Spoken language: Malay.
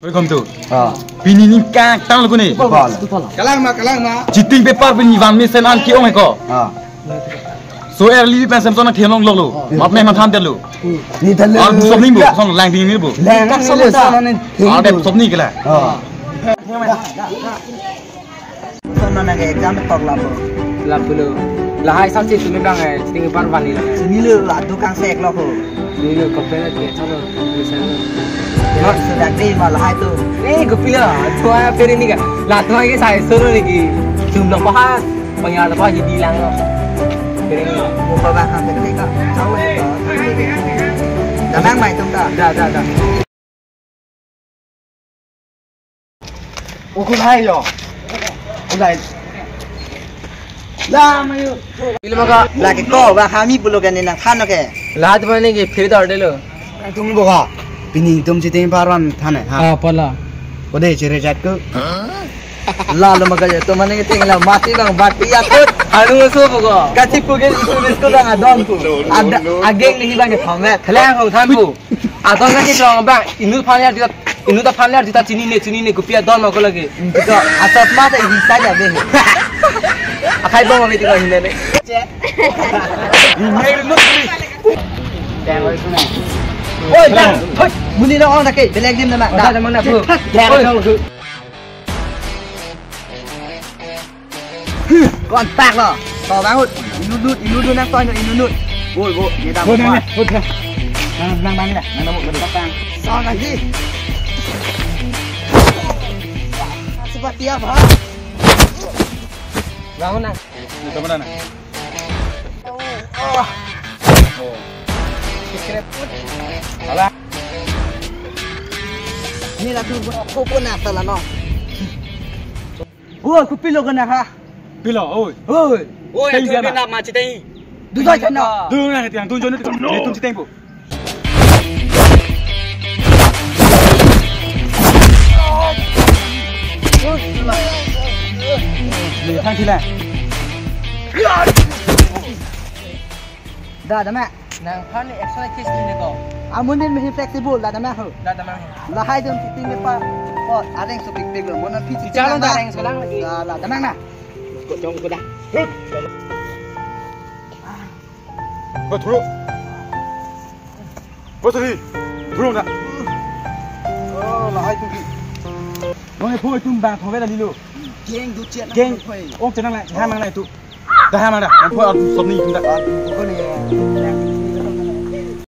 Welcome to. Pini kang tang lagu ni. Kalang ma. Cheating paper pini van me senan ki ong ko. So early pensam sona thelong log lo. Map me man tham ter lo. Ni thal lo. Ar sob ni bu, son lang ding ni bu. Lang kap sob ta. Ar de sob ni kala. Sona na ke exam tok la bo. La pulo. La hai sam si tumi bang hai cheating paper van ni la. Sini lo la tu kang sek lo ko. Ni lo compare ke chalo. Not sudah day malah hai tu. Eh gupila. Tua peri ni ka. La tua ke sai soro ni ki. Tum lo pa. Panya lo pa jadi lang lo. Peri ni. Muka bakal peri ka. Tahu ni ko. Damang mai tum ta. Dah. Aku hai yo. Ulai. La mayu. Bila maka La ke ko ba kami pulo kan nang khan ke. la tu ni ki phir da order lo. Tum boga. Pini tum si ting parwan thane ha. Pala. Kode chere chat ko. La lo maga to mane ke ting la mati bang bati ya ko. Anu so bogo. Kati pugel itu ko dang adon ko. Ageng ni bang ke thome. Khalang ho than bu. Adon ka ki chong bang inu phan ya inu ta phan ya ta chini ne gupia don ma ko lage. Ko asat ma ta hi sa ja be. Akai bang ma ni ko hin ne. Oi, dah. Muni na on ke. Belak dim na ma. Dah mana bu. Con tạc rồi. Tỏ bá hụt. Inu nút đang coi nữa inu nút. Ôi bộ, người ta một con. Đang bắn đi này, đang một cái tang. Sao này gì? Seperti apa? Bangun nak. Itu mana nak? Alah. Ini lah tu kau nak salah no. Ôi, cứ pilo gần này ha. Pilo, oi. Ôi, Oi, tu ke nak ma citai. đứa doi chân nào. Tu na tiang tu jono ni tu citeng bu. Ni thang thi la. Dah mẹ. Nang phan ni extra kiss ni ko. Amun din masih fleksibel dah mẹ hơ. Dah tamang. Lah hai jam sitting ni pa. Oh, ada yang sepik pik lo. Mana pitch. Calon dah yang selang lagi. Lah, dah mẹ. Ko jong ko dah. Ba thuro. Ba thuri. Thuro na. Oh, lah hai tu. Noi phoi tum ba phoi la lilo. Geng du chuyện. Geng. Ong chân nang lại, hai mang lại tu. Dah hai mang dah. Phoi sob ni tum dah. Ko ni.